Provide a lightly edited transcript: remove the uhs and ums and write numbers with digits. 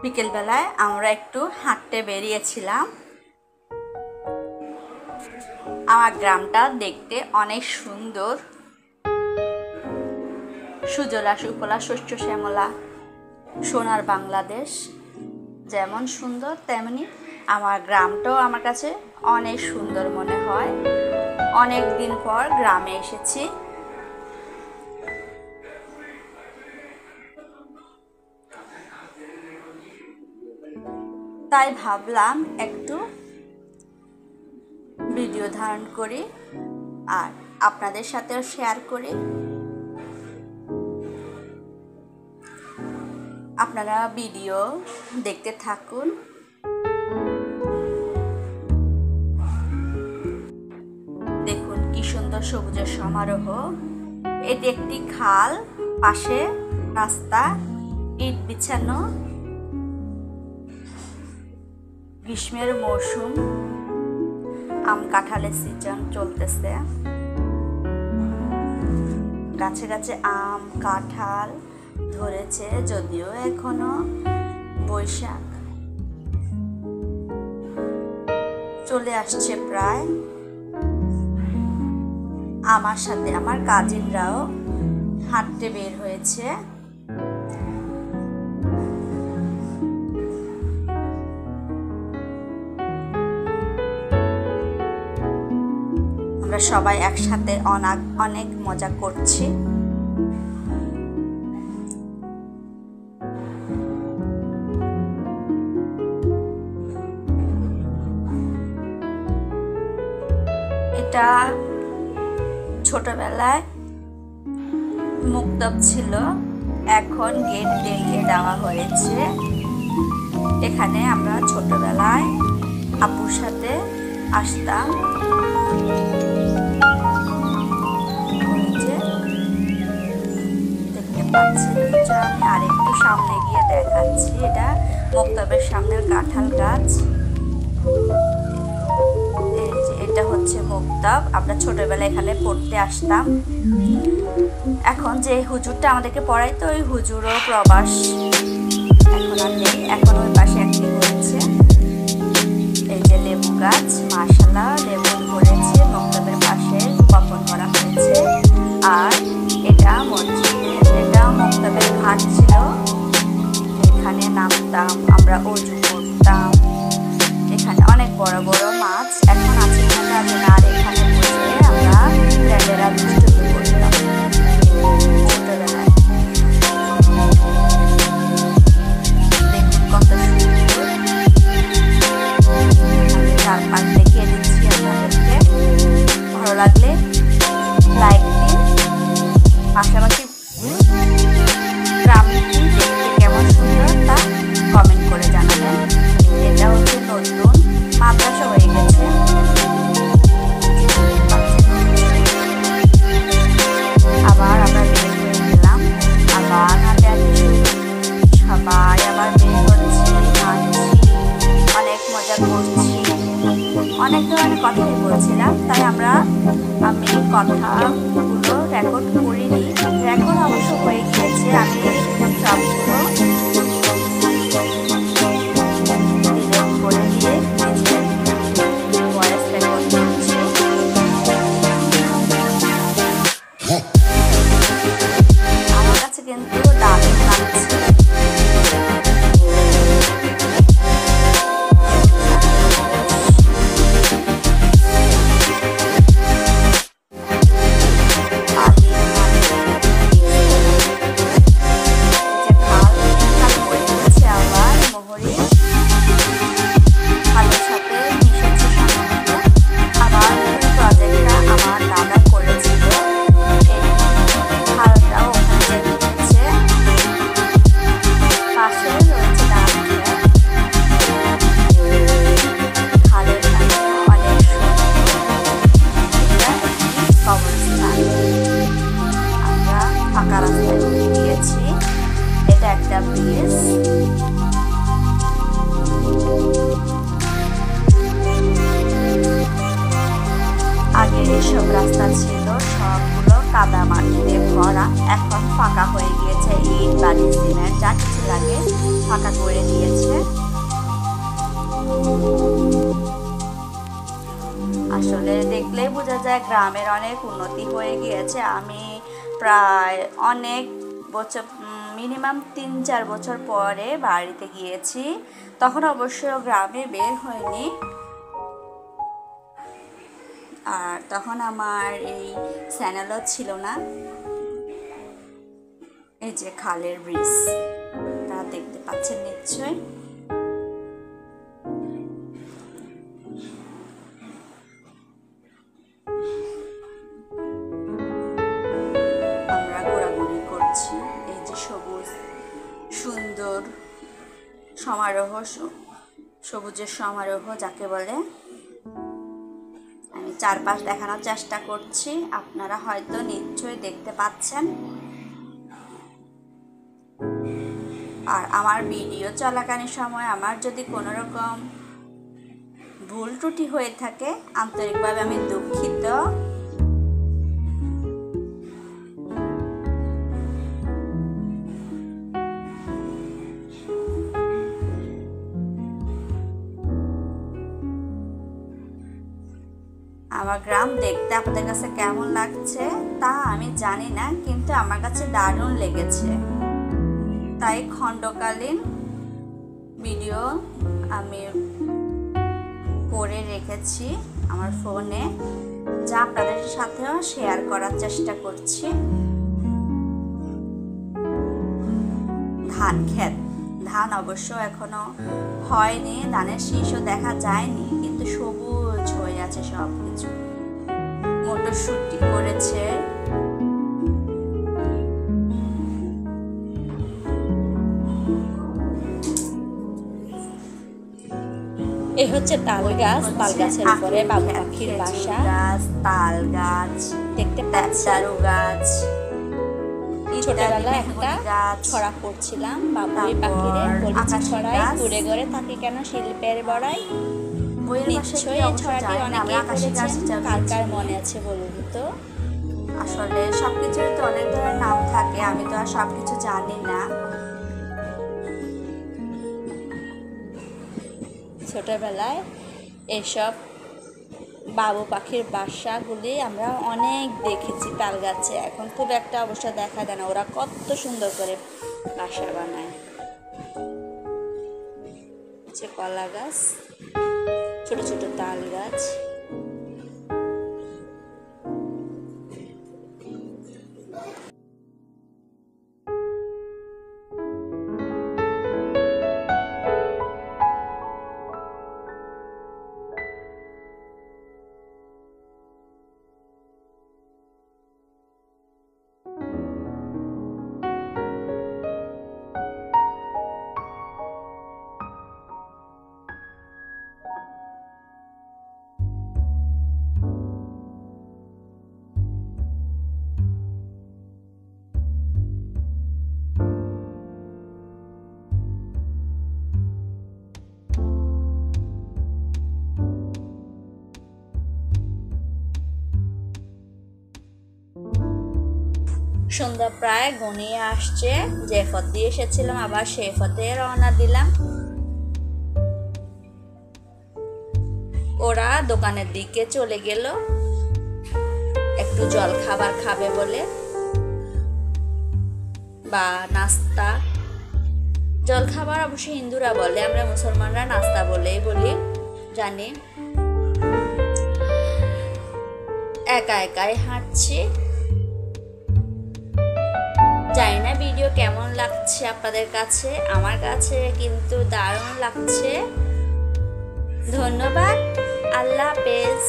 বিকেলবেলায় আমরা একটু হাঁটতে বেরিয়েছিলাম। আমার গ্রামটা দেখতে অনেক সুন্দর, সুজলা সুফলা শস্য শ্যামলা, সোনার বাংলাদেশ যেমন সুন্দর তেমনি আমার গ্রামটাও আমার কাছে অনেক সুন্দর মনে হয়। অনেক দিন পর গ্রামে এসেছি। তাই ভাবলাম একটু ভিডিও ধারণ করি আর আপনাদের সাথেও শেয়ার করি। আপনারা ভিডিও দেখতে থাকুন। দেখুন কি সুন্দর সবুজের সমারোহ। এটি একটি খাল, পাশে রাস্তা, ইট বিছানো। গ্রীষ্মের মৌসুম, আম কাঁঠালের সিজন চলতেছে। গাছে গাছে আম কাঁঠাল ধরেছে, যদিও এখনো বৈশাখ চলে আসছে প্রায়। আমার সাথে আমার কাজিনরাও হাঁটতে বের হয়েছে। আমরা সবাই একসাথে অনেক মজা করছি। এটা ছোটবেলায় মুক্তব ছিল, এখন গেট দিয়ে দেওয়া হয়েছে। এখানে আমরা ছোটবেলায় আপুর সাথে আসতাম। দেখতে পাচ্ছি, আমি আরেকটু সামনে গিয়ে দেখাচ্ছি। এটা মুক্তবের সামনের কাঁঠাল গাছ। এটা হচ্ছে মুক্তব। আমরা ছোটবেলায় এখানে পড়তে আসতাম। এখন যে হুজুরটা আমাদেরকে পড়াইতো, ওই হুজুরও প্রবাস, এখন আর নেই। এখন ওই পাশে একটি হয়েছে। এই যে লেবু গাছ, মাশাআল্লাহ লেবু ধরেছে। মুক্তবের পাশে বপন করা হয়েছে। আর এটা মসজিদের, এটা মুক্তবের ঘাট ছিল। এখানে নামতাম, আমরা অজু করতাম। এখানে অনেক বড় বড় মাছ এখন আছে কিনা জানি না। আর এখানে বসে আমরা ফ্রেন্ডেরা দুষ্টুমি করতাম ছোটবেলায়। দেখুন কত সুন্দর। আমি চারপাশ দেখিয়ে দিচ্ছি আপনাদেরকে। ভালো লাগলে লাইক দিন। পাশাপাশি গ্রামটি দেখতে কেমন সুন্দর তা কমেন্ট করে জানাবেন। এটা হচ্ছে নতুন মাদ্রাসা হয়ে গেছে। আবার আমরা বের হয়ে গেলাম, আবার হাঁটে সবাই আবার বের হচ্ছে, হাঁটছি, অনেক মজা করছি। অনেক ধরনের কথাই বলছিলাম, তাই আমি কথাগুলো রেকর্ড করিনি। রেকর্ড অবশ্য হয়ে গিয়েছে, আমি সবগুলো যেসব রাস্তা ছিল সবগুলো কাদা মাটিতে ভরা, এখন ফাঁকা হয়ে গিয়েছে। ইট বালি সিমেন্ট যা কিছু লাগে ফাঁকা যায় গ্রামের অনেক উন্নতি হয়ে গিয়েছে। আমি প্রায় অনেক বছর, মিনিমাম 3-4 বছর পরে বাড়িতে গিয়েছি, তখন অবশ্য গ্রামে বের হয়নি। আর তখন আমার এই চ্যানেলও ছিল না। এই যে খালের ব্রিজ, তা দেখতে পাচ্ছেন নিশ্চয়। আমরা ঘোরাঘুরি করছি, এই যে সবুজ সুন্দর সমারোহ, সবুজের সমারোহ যাকে বলে। আমি চারপাশ দেখানোর চেষ্টা করছি, আপনারা হয়তো নিশ্চয়ই দেখতে পাচ্ছেন। আর আমার ভিডিও চলাকালীন সময় আমার যদি কোনো রকম ভুল ত্রুটি হয়ে থাকে, আন্তরিকভাবে আমি দুঃখিত। আমার গ্রাম দেখতে আপনাদের কাছে কেমন লাগছে তা আমি জানি না, কিন্তু আমার কাছে দারুণ লেগেছে। তাই খণ্ডকালীন ভিডিও আমি করে রেখেছি আমার ফোনে, যা আপনাদের সাথেও শেয়ার করার চেষ্টা করছি। ধান ক্ষেত, ধান অবশ্য এখনো হয়নি, ধানের শীষও দেখা যায়নি, কিন্তু সবুজ হয়ে আছে সব কিছু। মটরশুঁটি করেছে, এই হচ্ছে তাল গাছ, তাল গাছের উপরে বাবু পাখির বাসা। গাছ, তাল গাছ, দেখতে পাচ্ছেন, গাছ। ছোটবেলায় একটা ছড়া পড়ছিলাম, বাবুই পাখিরে বলেছি ছড়াই, ঘুরে ঘুরে থাকি কেন শিল্পের বড়াই। নিশ্চয়ই এই ছড়াটি অনেকেই পড়েছেন, কার কার মনে আছে বলুন তো। আসলে সবকিছুর তো অনেক ধরনের নাম থাকে, আমি তো আর সবকিছু জানি না। ছোটবেলায় এসব বাবু পাখির বাসাগুলি আমরা অনেক দেখেছি তাল গাছে, এখন খুব একটা অবশ্য দেখা যায় না। ওরা কত সুন্দর করে বাসা বানায়। কলা গাছ, ছোট ছোট তাল গাছ। সন্ধ্যা প্রায় ঘনিয়ে আসছে, যে পথ দিয়ে এসেছিলাম আবার সেই পথে রওনা দিলাম। ওরা দোকানের দিকে চলে গেল একটু জল খাবার খাবে বলে, বা নাস্তা। জল খাবার অবশ্য হিন্দুরা বলে, আমরা মুসলমানরা নাস্তা বলেই বলি, জানি। একা একাই হাঁটছি, জানি না ভিডিও কেমন লাগছে আপনাদের কাছে, আমার কাছে কিন্তু দারুণ লাগছে। ধন্যবাদ, আল্লাহ হাফেজ।